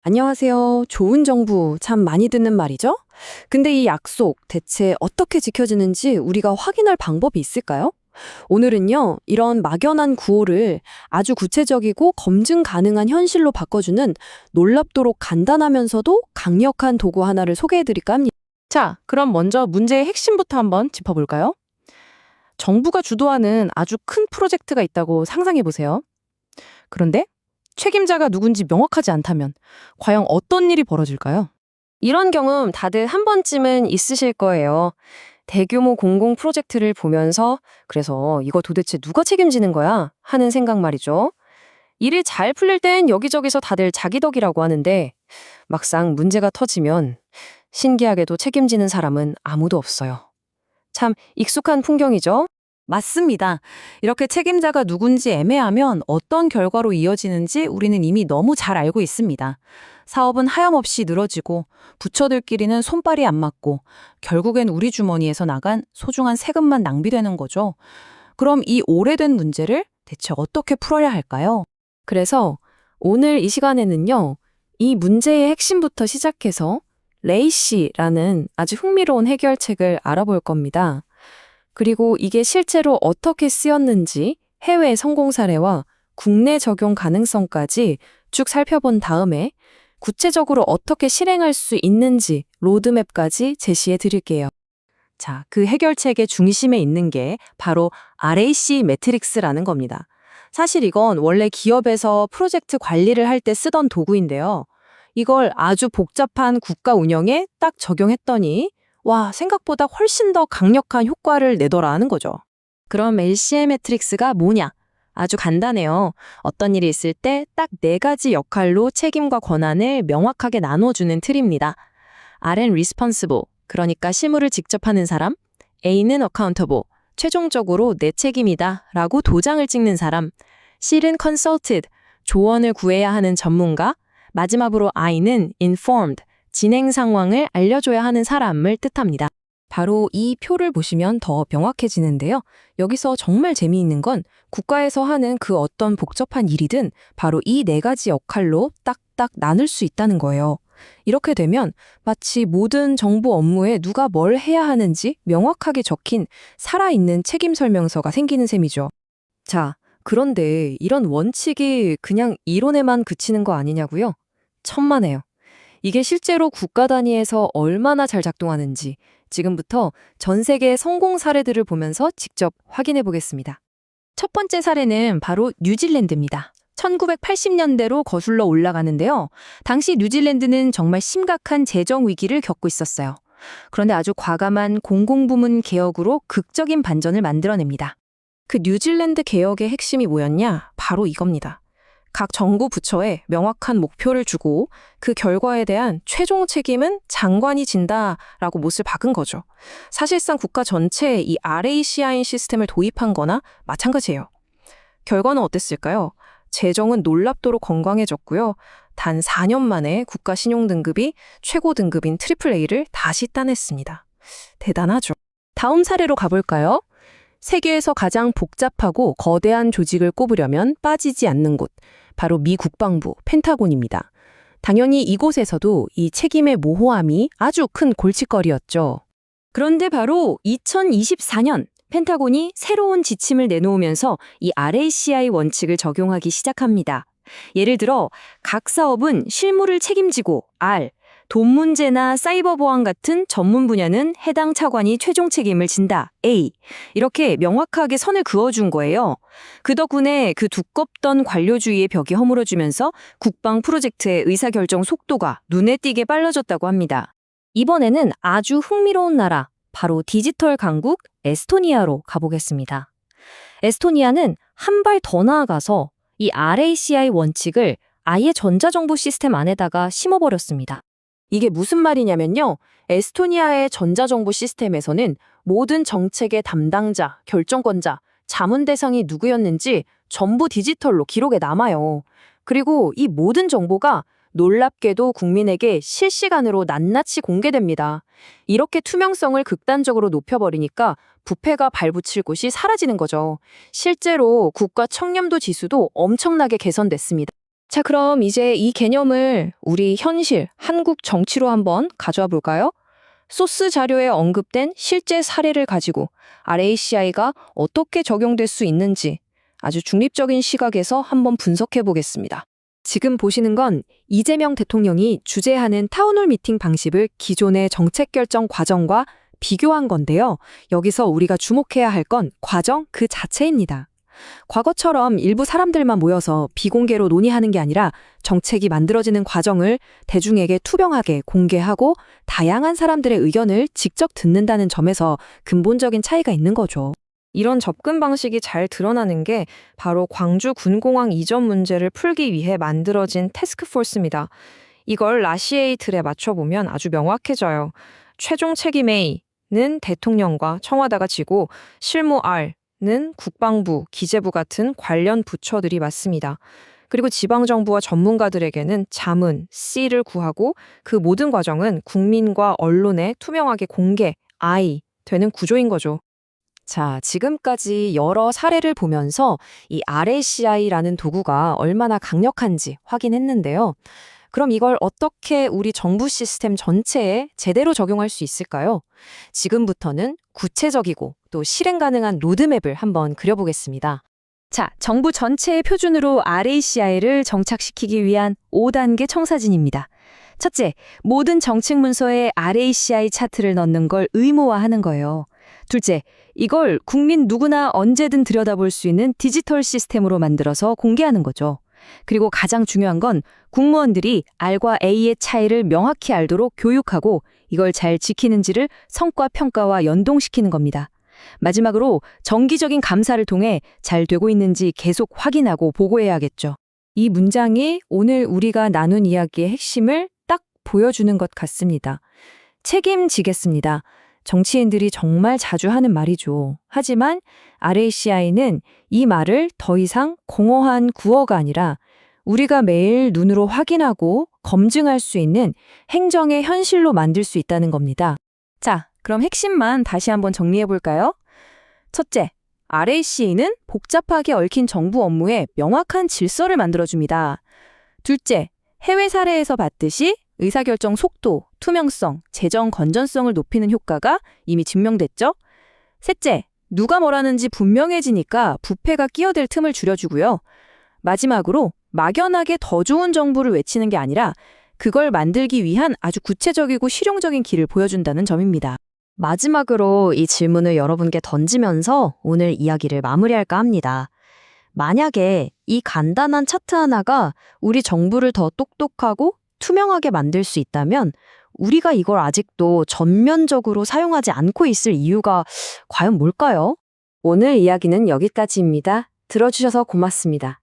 안녕하세요. 좋은 정부 참 많이 듣는 말이죠? 근데 이 약속 대체 어떻게 지켜지는지 우리가 확인할 방법이 있을까요? 오늘은요, 이런 막연한 구호를 아주 구체적이고 검증 가능한 현실로 바꿔주는 놀랍도록 간단하면서도 강력한 도구 하나를 소개해드릴까 합니다. 자, 그럼 먼저 문제의 핵심부터 한번 짚어볼까요? 정부가 주도하는 아주 큰 프로젝트가 있다고 상상해 보세요. 그런데 책임자가 누군지 명확하지 않다면 과연 어떤 일이 벌어질까요? 이런 경험 다들 한 번쯤은 있으실 거예요. 대규모 공공 프로젝트를 보면서 그래서 이거 도대체 누가 책임지는 거야? 하는 생각 말이죠. 일이 잘 풀릴 땐 여기저기서 다들 자기 덕이라고 하는데 막상 문제가 터지면 신기하게도 책임지는 사람은 아무도 없어요. 참 익숙한 풍경이죠? 맞습니다. 이렇게 책임자가 누군지 애매하면 어떤 결과로 이어지는지 우리는 이미 너무 잘 알고 있습니다. 사업은 하염없이 늘어지고 부처들끼리는 손발이 안 맞고 결국엔 우리 주머니에서 나간 소중한 세금만 낭비되는 거죠. 그럼 이 오래된 문제를 대체 어떻게 풀어야 할까요? 그래서 오늘 이 시간에는요, 이 문제의 핵심부터 시작해서 레이시라는 아주 흥미로운 해결책을 알아볼 겁니다. 그리고 이게 실제로 어떻게 쓰였는지 해외 성공 사례와 국내 적용 가능성까지 쭉 살펴본 다음에 구체적으로 어떻게 실행할 수 있는지 로드맵까지 제시해 드릴게요. 자, 그 해결책의 중심에 있는 게 바로 RAC 매트릭스라는 겁니다. 사실 이건 원래 기업에서 프로젝트 관리를 할 때 쓰던 도구인데요. 이걸 아주 복잡한 국가 운영에 딱 적용했더니 와, 생각보다 훨씬 더 강력한 효과를 내더라 하는 거죠. 그럼 LCM 매트릭스가 뭐냐? 아주 간단해요. 어떤 일이 있을 때 딱 네 가지 역할로 책임과 권한을 명확하게 나눠주는 틀입니다. R은 responsible, 그러니까 실무를 직접 하는 사람. A는 accountable, 최종적으로 내 책임이다 라고 도장을 찍는 사람. C는 consulted, 조언을 구해야 하는 전문가. 마지막으로 I는 informed, 진행 상황을 알려줘야 하는 사람을 뜻합니다. 바로 이 표를 보시면 더 명확해지는데요. 여기서 정말 재미있는 건 국가에서 하는 그 어떤 복잡한 일이든 바로 이 네 가지 역할로 딱딱 나눌 수 있다는 거예요. 이렇게 되면 마치 모든 정부 업무에 누가 뭘 해야 하는지 명확하게 적힌 살아있는 책임 설명서가 생기는 셈이죠. 자, 그런데 이런 원칙이 그냥 이론에만 그치는 거 아니냐고요? 천만에요. 이게 실제로 국가 단위에서 얼마나 잘 작동하는지 지금부터 전 세계 성공 사례들을 보면서 직접 확인해 보겠습니다. 첫 번째 사례는 바로 뉴질랜드입니다. 1980년대로 거슬러 올라가는데요. 당시 뉴질랜드는 정말 심각한 재정 위기를 겪고 있었어요. 그런데 아주 과감한 공공부문 개혁으로 극적인 반전을 만들어냅니다. 그 뉴질랜드 개혁의 핵심이 뭐였냐? 바로 이겁니다. 각 정부 부처에 명확한 목표를 주고 그 결과에 대한 최종 책임은 장관이 진다라고 못을 박은 거죠. 사실상 국가 전체에 이 RACIN 시스템을 도입한 거나 마찬가지예요. 결과는 어땠을까요? 재정은 놀랍도록 건강해졌고요. 단 4년 만에 국가 신용 등급이 최고 등급인 트리플 A를 다시 따냈습니다. 대단하죠. 다음 사례로 가볼까요? 세계에서 가장 복잡하고 거대한 조직을 꼽으려면 빠지지 않는 곳, 바로 미 국방부 펜타곤입니다. 당연히 이곳에서도 이 책임의 모호함이 아주 큰 골칫거리였죠. 그런데 바로 2024년 펜타곤이 새로운 지침을 내놓으면서 이 RACI 원칙을 적용하기 시작합니다. 예를 들어 각 사업은 실무를 책임지고 R, 돈 문제나 사이버 보안 같은 전문 분야는 해당 차관이 최종 책임을 진다. A. 이렇게 명확하게 선을 그어준 거예요. 그 덕분에 그 두껍던 관료주의의 벽이 허물어지면서 국방 프로젝트의 의사결정 속도가 눈에 띄게 빨라졌다고 합니다. 이번에는 아주 흥미로운 나라, 바로 디지털 강국 에스토니아로 가보겠습니다. 에스토니아는 한 발 더 나아가서 이 RACI 원칙을 아예 전자정부 시스템 안에다가 심어버렸습니다. 이게 무슨 말이냐면요. 에스토니아의 전자정부 시스템에서는 모든 정책의 담당자, 결정권자, 자문 대상이 누구였는지 전부 디지털로 기록에 남아요. 그리고 이 모든 정보가 놀랍게도 국민에게 실시간으로 낱낱이 공개됩니다. 이렇게 투명성을 극단적으로 높여버리니까 부패가 발붙일 곳이 사라지는 거죠. 실제로 국가 청렴도 지수도 엄청나게 개선됐습니다. 자, 그럼 이제 이 개념을 우리 현실, 한국 정치로 한번 가져와 볼까요? 소스 자료에 언급된 실제 사례를 가지고 RACI가 어떻게 적용될 수 있는지 아주 중립적인 시각에서 한번 분석해 보겠습니다. 지금 보시는 건 이재명 대통령이 주재하는 타운홀 미팅 방식을 기존의 정책 결정 과정과 비교한 건데요. 여기서 우리가 주목해야 할 건 과정 그 자체입니다. 과거처럼 일부 사람들만 모여서 비공개로 논의하는 게 아니라 정책이 만들어지는 과정을 대중에게 투명하게 공개하고 다양한 사람들의 의견을 직접 듣는다는 점에서 근본적인 차이가 있는 거죠. 이런 접근 방식이 잘 드러나는 게 바로 광주 군공항 이전 문제를 풀기 위해 만들어진 태스크포스입니다. 이걸 라시에이 틀에 맞춰보면 아주 명확해져요. 최종 책임 A는 대통령과 청와대가 지고 실무 R는 국방부, 기재부 같은 관련 부처들이 맡습니다. 그리고 지방정부와 전문가들에게는 자문 C를 구하고 그 모든 과정은 국민과 언론에 투명하게 공개 I 되는 구조인 거죠. 자, 지금까지 여러 사례를 보면서 이 RACI라는 도구가 얼마나 강력한지 확인했는데요. 그럼 이걸 어떻게 우리 정부 시스템 전체에 제대로 적용할 수 있을까요? 지금부터는 구체적이고 또 실행 가능한 로드맵을 한번 그려보겠습니다. 자, 정부 전체의 표준으로 RACI를 정착시키기 위한 5단계 청사진입니다. 첫째, 모든 정책 문서에 RACI 차트를 넣는 걸 의무화하는 거예요. 둘째, 이걸 국민 누구나 언제든 들여다볼 수 있는 디지털 시스템으로 만들어서 공개하는 거죠. 그리고 가장 중요한 건 국무원들이 R과 A의 차이를 명확히 알도록 교육하고 이걸 잘 지키는지를 성과 평가와 연동시키는 겁니다. 마지막으로 정기적인 감사를 통해 잘 되고 있는지 계속 확인하고 보고해야겠죠. 이 문장이 오늘 우리가 나눈 이야기의 핵심을 딱 보여주는 것 같습니다. 책임지겠습니다. 정치인들이 정말 자주 하는 말이죠. 하지만 RACI는 이 말을 더 이상 공허한 구어가 아니라 우리가 매일 눈으로 확인하고 검증할 수 있는 행정의 현실로 만들 수 있다는 겁니다. 자, 그럼 핵심만 다시 한번 정리해 볼까요? 첫째, RAC는 복잡하게 얽힌 정부 업무에 명확한 질서를 만들어줍니다. 둘째, 해외 사례에서 봤듯이 의사결정 속도, 투명성, 재정 건전성을 높이는 효과가 이미 증명됐죠? 셋째, 누가 뭐라는지 분명해지니까 부패가 끼어들 틈을 줄여주고요. 마지막으로 막연하게 더 좋은 정부를 외치는 게 아니라 그걸 만들기 위한 아주 구체적이고 실용적인 길을 보여준다는 점입니다. 마지막으로 이 질문을 여러분께 던지면서 오늘 이야기를 마무리할까 합니다. 만약에 이 간단한 차트 하나가 우리 정부를 더 똑똑하고 투명하게 만들 수 있다면 우리가 이걸 아직도 전면적으로 사용하지 않고 있을 이유가 과연 뭘까요? 오늘 이야기는 여기까지입니다. 들어주셔서 고맙습니다.